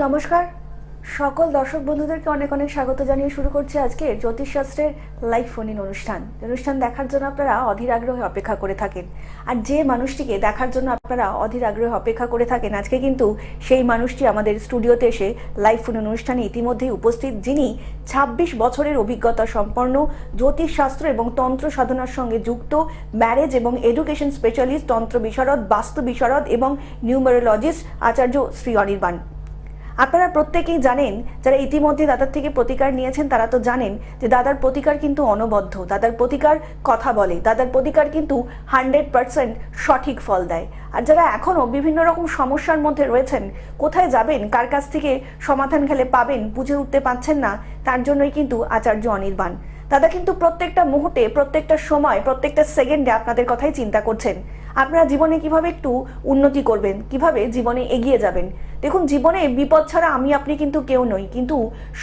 নমস্কার সকল দর্শক বন্ধুদেরকে অনেক অনেক স্বাগত জানিয়ে শুরু করছি আজকে জ্যোতিষশাস্ত্রের লাইভ ফোন ইন অনুষ্ঠান দেখার জন্য আপনারা অধীর আগ্রহে অপেক্ষা করে থাকেন। আর যে মানুষটিকে দেখার জন্য আপনারা অধীর আগ্রহে অপেক্ষা করে থাকেন, আজকে কিন্তু সেই মানুষটি আমাদের স্টুডিওতে এসে লাইভ ফোন অনুষ্ঠানে ইতিমধ্যেই উপস্থিত, যিনি ২৬ বছরের অভিজ্ঞতা সম্পন্ন, জ্যোতিষশাস্ত্র এবং তন্ত্র সাধনার সঙ্গে যুক্ত, ম্যারেজ এবং এডুকেশন স্পেশালিস্ট, তন্ত্র বিশারদ, বাস্তু বিশারদ এবং নিউমেরোলজিস্ট আচার্য শ্রী অনির্বাণ। আপনারা প্রত্যেকেই জানেন, যারা ইতিমধ্যে দাদার থেকে প্রতিকার নিয়েছেন তারা তো জানেন যে দাদার প্রতিকার কিন্তু অনবদ্য, দাদার প্রতিকার কথা বলে, দাদার প্রতিকার কিন্তু 100% সঠিক ফল দেয়। আর যারা এখনও বিভিন্ন রকম সমস্যার মধ্যে রয়েছেন, কোথায় যাবেন, কার কাছ থেকে সমাধান খেলে পাবেন, বুঝে উঠতে পারছেন না, তার জন্যই কিন্তু আচার্য অনির্বাণ। দাদা কিন্তু প্রত্যেকটা মুহূর্তে, প্রত্যেকটা সময়, প্রত্যেকটা সেকেন্ডে আপনাদের কথাই চিন্তা করছেন। আপনারা জীবনে কিভাবে একটু উন্নতি করবেন, কিভাবে জীবনে এগিয়ে যাবেন। দেখুন, জীবনে বিপদ ছাড়া আমি আপনি কিন্তু কেউ নই, কিন্তু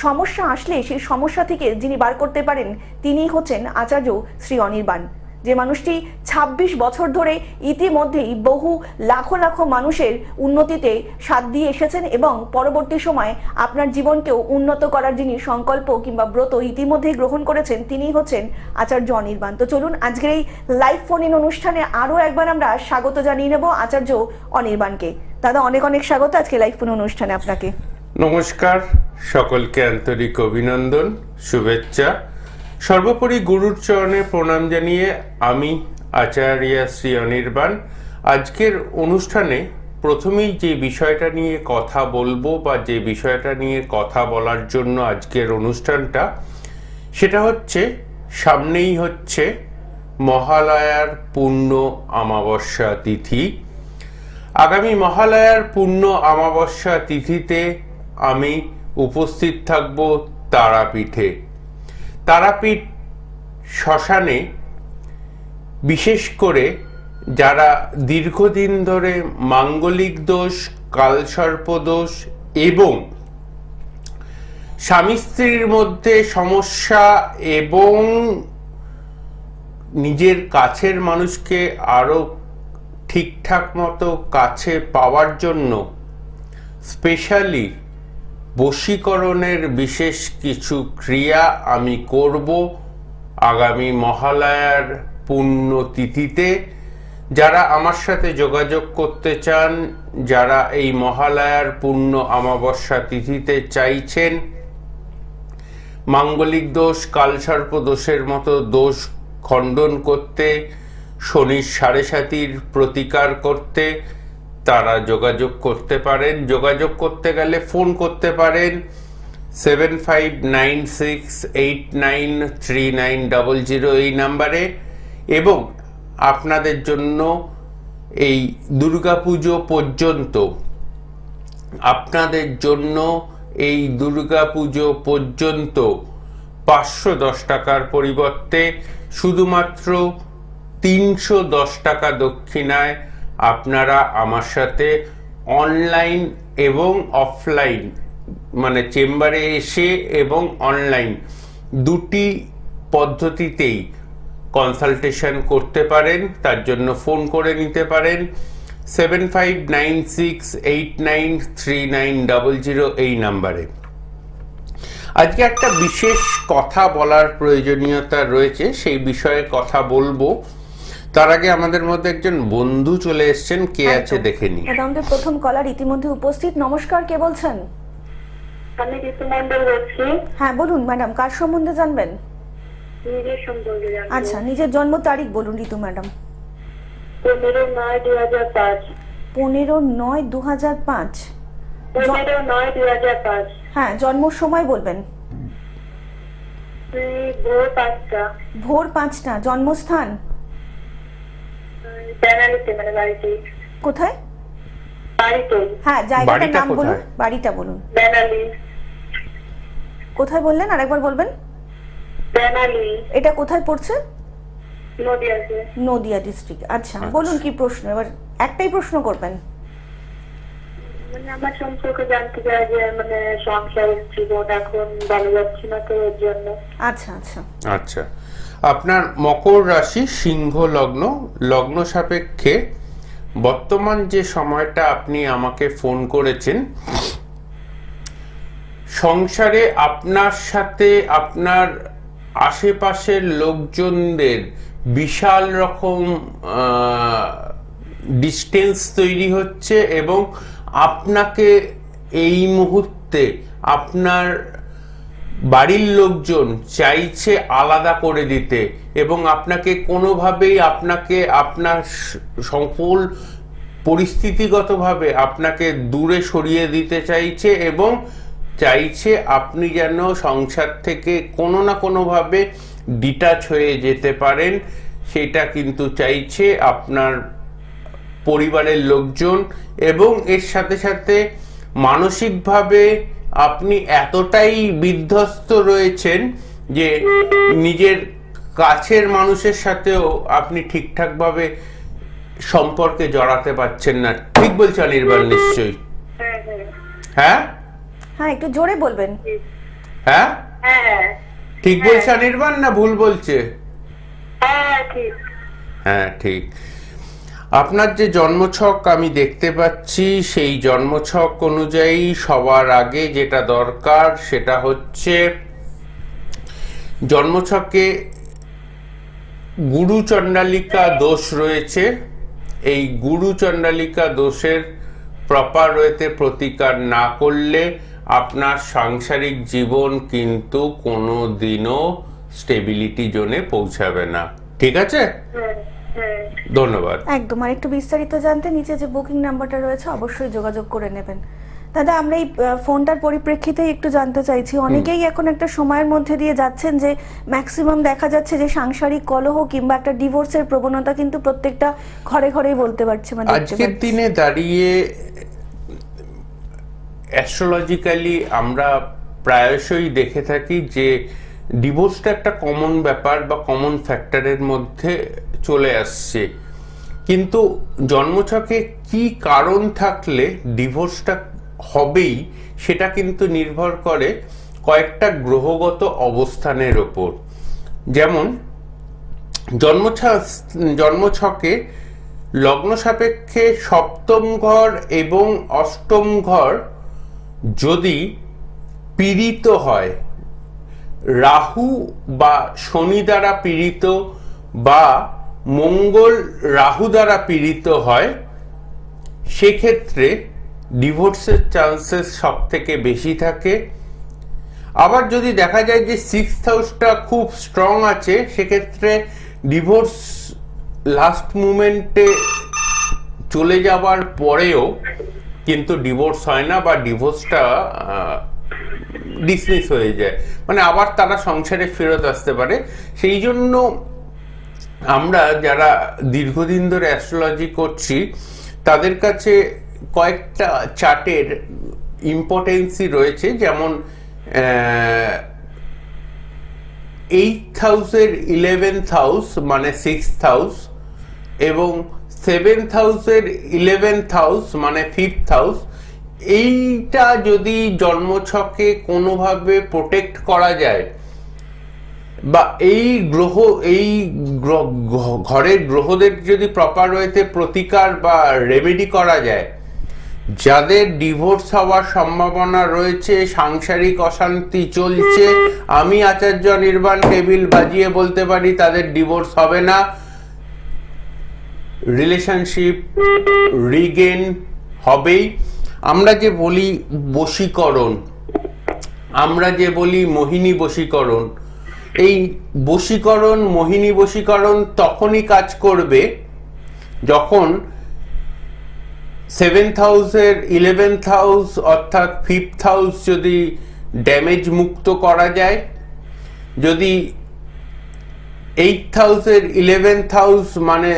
সমস্যা আসলে সেই সমস্যা থেকে যিনি বার করতে পারেন তিনিই হচ্ছেন আচার্য শ্রী অনির্বাণ। যে মানুষটি ২৬ বছর ধরে ইতিমধ্যেই বহু লাখো লাখো মানুষের উন্নতিতে সাথ দিয়ে এসেছেন এবং পরবর্তী সময় আপনার জীবনকেও উন্নত করার যিনি সংকল্প কিংবা ব্রত ইতিমধ্যেই গ্রহণ করেছেন তিনিই হচ্ছেন আচার্য অনির্বাণ। তো চলুন আজকের এই লাইভ ফোন ইন অনুষ্ঠানে আরও একবার আমরা স্বাগত জানিয়ে নেব আচার্য অনির্বাণকে। দাদা অনেক অনেক স্বাগত আজকে লাইভ ফোন অনুষ্ঠানে আপনাকে। নমস্কার, সকলকে আন্তরিক অভিনন্দন, শুভেচ্ছা। সর্বোপরি গুরুর চরণে প্রণাম জানিয়ে আমি আচার্য শ্রী অনির্বাণ আজকের অনুষ্ঠানে প্রথমেই যে বিষয়টা নিয়ে কথা বলবো বা যে বিষয়টা নিয়ে কথা বলার জন্য আজকের অনুষ্ঠানটা, সেটা হচ্ছে সামনেই হচ্ছে মহালয়ার পূর্ণ অমাবস্যা তিথি। আগামী মহালয়ার পূর্ণ অমাবস্যা তিথিতে আমি উপস্থিত থাকব তারাপীঠে। তারাপীঠ শ্মশানে বিশেষ করে যারা দীর্ঘদিন ধরে মাঙ্গলিক দোষ, কালসর্প দোষ এবং স্বামী স্ত্রীর মধ্যে সমস্যা এবং নিজের কাছের মানুষকে আরও ঠিকঠাক মতো কাছে পাওয়ার জন্য স্পেশালি বশীকরণের বিশেষ কিছু ক্রিয়া আমি করব আগামী মহালয়ার পুণ্যতিথিতে। যারা আমার সাথে যোগাযোগ করতে চান, যারা এই মহালয়ার পূর্ণ অমাবস্যা তিথিতে চাইছেন মাঙ্গলিক দোষ, কালসর্প দোষের মতো দোষ খণ্ডন করতে, শনির ৭.৫-র প্রতিকার করতে, তারা যোগাযোগ করতে পারেন। যোগাযোগ করতে গেলে ফোন করতে পারেন 7596893900 এই নাম্বারে। এবং আপনাদের জন্য এই দুর্গাপুজো পর্যন্ত, আপনাদের জন্য এই দুর্গাপুজো পর্যন্ত ৫১০ টাকার পরিবর্তে শুধুমাত্র ৩১০ টাকা দক্ষিণায় আপনারা আমার সাথে অনলাইন এবং অফলাইন, মানে চেম্বারে এসে এবং অনলাইন দুটি পদ্ধতিতেই কনসালটেশন করতে পারেন। তার জন্য ফোন করে নিতে পারেন 7596893900 এই নাম্বারে। আজকে একটা বিশেষ কথা বলার প্রয়োজনীয়তা রয়েছে, সেই বিষয়ে কথা বলবো। তার আগে আমাদের মধ্যে একজন বন্ধু চলে এসেছেন, কে আছে দেখে নি। আমাদের প্রথম কলার ইতিমধ্যে উপস্থিত। নমস্কার, কে বলছেন? আমি ঋতু মন্ডল বলছি। হ্যাঁ বলুন ম্যাডাম, কার সম্বন্ধে জানবেন? নিজের সম্পর্কে জানবো। আচ্ছা, নিজের জন্ম তারিখ বলুন ঋতু ম্যাডাম। 15/9/2005। 15/9/2005। 15/9/2005। হ্যাঁ, জন্ম সময় বলবেন। ভোর 5টা। ভোর 5টা। জন্মস্থান? বেনালিতে, মানে বাড়িতে। কোথায়? বাড়িতে। হ্যাঁ, জায়গাটার বাড়িটা নাম বলুন, কোথায়? বাড়িটা বলুন। বেনালি। কোথায় বললেন, আরেকবার বলবেন? বেনালি। এটা কোথায় পড়ছে? নদিয়াতে। নদিয়া ডিস্ট্রিক্ট। আচ্ছা, বলুন কি প্রশ্ন? এবার একটাই প্রশ্ন করবেন। মানে আমার সম্পর্কে জানতে চাই যে মানে সংসারের জীবন এখন ভালো যাচ্ছে না, তো এর জন্য। আচ্ছা আচ্ছা আচ্ছা, আপনার মকর রাশি, সিংহ লগ্ন, লগ্ন সাপেক্ষে বর্তমান যে সময়টা আপনি আমাকে ফোন করেছেন সংসারে আপনার সাথে আপনার আশেপাশের লোকজনদের বিশাল রকম ডিস্টেন্স তৈরি হচ্ছে এবং আপনাকে এই মুহূর্তে আপনার বাড়ির লোকজন চাইছে আলাদা করে দিতে এবং আপনাকে কোনোভাবেই আপনার সকল পরিস্থিতিগতভাবে আপনাকে দূরে সরিয়ে দিতে চাইছে এবং চাইছে আপনি যেন সংসার থেকে কোনো না কোনোভাবে ডিটাচ হয়ে যেতে পারেন। সেটা কিন্তু চাইছে আপনার পরিবারের লোকজন এবং এর সাথে সাথে মানসিকভাবে আপনি এতটাই বিধ্বস্ত রয়েছেন যে নিজের কাছের মানুষের সাথেও আপনি ঠিকঠাকভাবে সম্পর্কে জড়াতে পারছেন না। ঠিক বলছি অনির্বাণ নিশ্চয়ই? হ্যাঁ হ্যাঁ, একটু জোরে বলবেন। হ্যাঁ হ্যাঁ ঠিক বলছে অনির্বাণ না ভুল বলছে? হ্যাঁ ঠিক। হ্যাঁ ঠিক। আপনার যে জন্মছক আমি দেখতে পাচ্ছি, সেই জন্মছক অনুযায়ী সবার আগে যেটা দরকার সেটা হচ্ছে জন্মছকে গুরু চণ্ডালিকা দোষ রয়েছে। এই গুরু চণ্ডালিকা দোষের প্রপার ওয়েতে প্রতিকার না করলে আপনার সাংসারিক জীবন কিন্তু কোনো দিনও স্টেবিলিটি জোনে পৌঁছাবে না। ঠিক আছে, ধন্যবাদ। একদম। আর একটু বিস্তারিত জানতে নিচে যে বুকিং নাম্বারটা রয়েছে অবশ্যই যোগাযোগ করে নেবেন। দাদা, আমরা এই ফোনটার পরিপ্রেক্ষিতেই একটু জানতে চাইছি, অনেকেই এখন একটা সময়ের মধ্যে দিয়ে যাচ্ছেন যে ম্যাক্সিমাম দেখা যাচ্ছে যে সাংসারিক কলহ কিংবা একটা ডিভোর্সের প্রবণতা কিন্তু প্রত্যেকটা ঘরে ঘরেই বলতে পারছে। আজকের দিনে দাঁড়িয়ে অ্যাস্ট্রোলজিক্যালি আমরা প্রায়শই দেখে থাকি যে ডিভোর্সটা একটা কমন ব্যাপার বা কমন ফ্যাক্টরের মধ্যে চলে আসছে, কিন্তু জন্মছকে কি কারণ থাকলে ডিভোর্সটা হবেই সেটা কিন্তু নির্ভর করে কয়েকটা গ্রহগত অবস্থানের ওপর। যেমন জন্মছকে লগ্ন সাপেক্ষে সপ্তম ঘর এবং অষ্টম ঘর যদি পীড়িত হয়, রাহু বা শনি দ্বারা পীড়িত বা মঙ্গল রাহু দ্বারা পীড়িত হয়, সেক্ষেত্রে ডিভোর্সের চান্সেস সব থেকে বেশি থাকে। আবার যদি দেখা যায় যে সিক্সথ হাউসটা খুব স্ট্রং আছে, সেক্ষেত্রে ডিভোর্স লাস্ট মুমেন্টে চলে যাওয়ার পরেও কিন্তু ডিভোর্স হয় না বা ডিভোর্সটা ডিসমিস হয়ে যায়, মানে আবার তারা সংসারে ফেরত আসতে পারে। সেই জন্য আমরা যারা দীর্ঘদিন ধরে অ্যাস্ট্রোলজি করছি তাদের কাছে কয়েকটা চার্টের ইম্পর্টেন্সই রয়েছে। যেমন 8th হাউসের 11th হাউস মানে 6th হাউস এবং 7th হাউসের 11th হাউস মানে 5th হাউস, এইটা যদি জন্মছকে কোনোভাবে প্রোটেক্ট করা যায় বা এই ঘরের গ্রহদের যদি প্রপার ওয়েতে প্রতিকার বা রেমেডি করা যায়, যাদের ডিভোর্স হওয়ার সম্ভাবনা রয়েছে, সাংসারিক অশান্তি চলছে, আমি আচার্য নির্বাণ টেবিল বাজিয়ে বলতে পারি তাদের ডিভোর্স হবে না, রিলেশনশিপ রিগেন হবেই। আমরা যে বলি বশীকরণ, আমরা যে বলি মোহিনী বশীকরণ, এই বশীকরণ মোহিনী বশীকরণ তখনই কাজ করবে যখন 7th হাউসের 11th হাউস অর্থাৎ 5th হাউস যদি ড্যামেজ মুক্ত করা যায়, যদি 8th হাউসের 11th হাউস মানে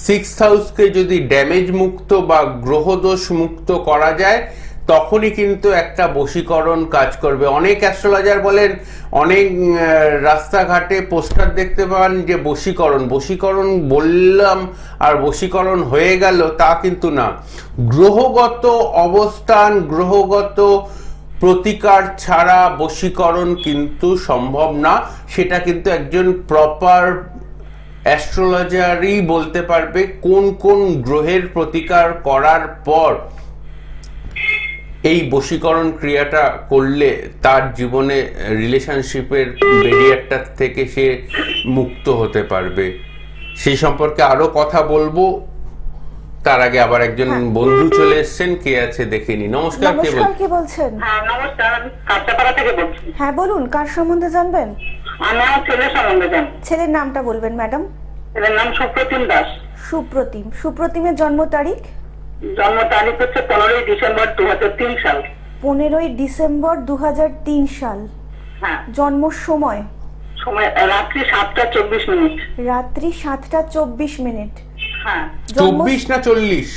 6th হাউসকে যদি ড্যামেজ মুক্ত বা গ্রহদোষ মুক্ত করা যায়, তখনই কিন্তু একটা বশীকরণ কাজ করবে। অনেক অ্যাস্ট্রোলজার বলেন, অনেক রাস্তাঘাটে পোস্টার দেখতে পান যে বশীকরণ বশীকরণ বললাম আর বশীকরণ হয়ে গেল, তা কিন্তু না। গ্রহগত অবস্থান, গ্রহগত প্রতিকার ছাড়া বশীকরণ কিন্তু সম্ভব না। সেটা কিন্তু একজন প্রপার অ্যাস্ট্রোলজারই বলতে পারবে কোন কোন গ্রহের প্রতিকার করার পর এই বশীকরণ ক্রিয়াটা করলে তার জীবনে রিলেশনশিপের ব্যারিয়ারটার থেকে সে মুক্ত হতে পারবে। সেই সম্পর্কে আরো কথা বলবো, তার আগে আবার একজন বন্ধু চলে এসেছেন। কে আছে দেখে নি। নমস্কার, কে নমস্কার, কে বলছেন? হ্যাঁ নমস্কার, আমি কাঁচাপাড়া থেকে বলছি। হ্যাঁ বলুন, কার সম্বন্ধে জানবেন? আমি আমার ছেলের সম্বন্ধে জানি। ছেলের নামটা বলবেন ম্যাডাম। ছেলের নাম সুপ্রতিম দাস। সুপ্রতিম। সুপ্রতিমের জন্ম তারিখ? জন্ম তারিখ হচ্ছে 15ই ডিসেম্বর 2003 সাল। 15ই ডিসেম্বর 2003 সাল। হ্যাঁ। জন্ম সময়? সময় রাত্রি 7:24। রাত্রি 7:24। হ্যাঁ। 24 না 40?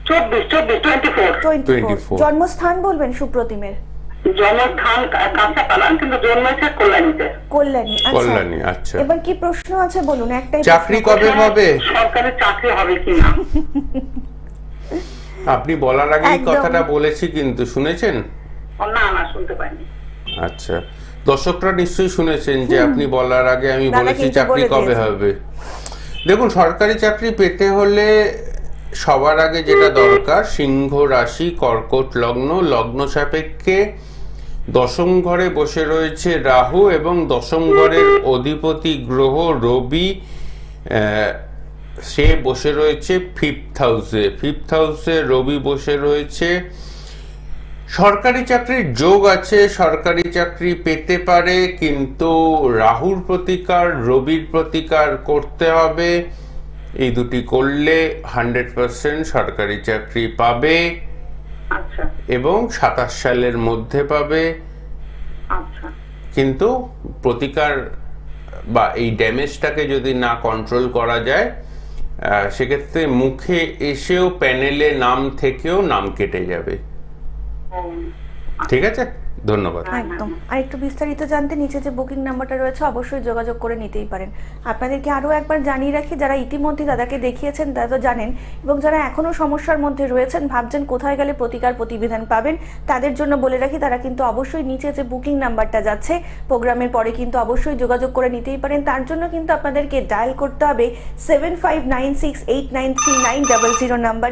24। 24। জন্মস্থান বলবেন সুপ্রতিমের? জন্মস্থান কাঁচাপাড়া, কিন্তু জন্মেছে কল্যাণীতে। কল্যাণী। কল্যাণী, আচ্ছা। এবার কি প্রশ্ন আছে বলুন, একটাই। চাকরি কবে পাবে? সরকারি চাকরি হবে কিনা? আপনি বলার আগে এই একদম। কথাটা বলেছি, কিন্তু শুনেছেন? না শুনতে পাইনি। আচ্ছা, দর্শকরা নিশ্চয়ই শুনেছেন যে আপনি বলার আগে আমি দাদা বলেছি কিন্তু চাকরি বলে কবে দিয়েছেন। হবে। দেখুন, সরকারি চাকরি পেতে হলে সবার আগে যেটা দরকার, সিংহ রাশি, কর্কট লগ্ন, লগ্ন সাপেক্ষে দশম ঘরে বসে রয়েছে রাহু এবং দশম ঘরের অধিপতি গ্রহ রবি, সে বসে রয়েছে 5th হাউসে। 5th হাউসে রবি বসে রয়েছে। সরকারি চাকরির যোগ আছে, সরকারি চাকরি পেতে পারে, কিন্তু রাহুর প্রতিকার, রবির প্রতিকার করতে হবে। এই দুটি করলে 100% সরকারি চাকরি পাবে আচ্ছা এবং 27 সালের মধ্যে পাবে। আচ্ছা। কিন্তু প্রতিকার বা এই ড্যামেজটাকে যদি না কন্ট্রোল করা যায়, সেক্ষেত্রে মুখে এসেও প্যানেলে নাম থেকেও নাম কেটে যাবে। ঠিক আছে, ধন্যবাদ। একদম। আর একটু বিস্তারিত জানতে নিচে যে বুকিং নাম্বারটা রয়েছে অবশ্যই যোগাযোগ করে নিতেই পারেন। আপনাদেরকে আরও একবার জানিয়ে রাখি, যারা ইতিমধ্যে দাদাকে দেখিয়েছেন তারা তো জানেন, এবং যারা এখনও সমস্যার মধ্যে রয়েছেন, ভাবছেন কোথায় গেলে প্রতিকার প্রতিবিধান পাবেন, তাদের জন্য বলে রাখি তারা কিন্তু অবশ্যই নিচে যে বুকিং নাম্বারটা যাচ্ছে প্রোগ্রামের পরে কিন্তু অবশ্যই যোগাযোগ করে নিতেই পারেন। তার জন্য কিন্তু আপনাদেরকে ডায়াল করতে হবে 7596893900 নাম্বার।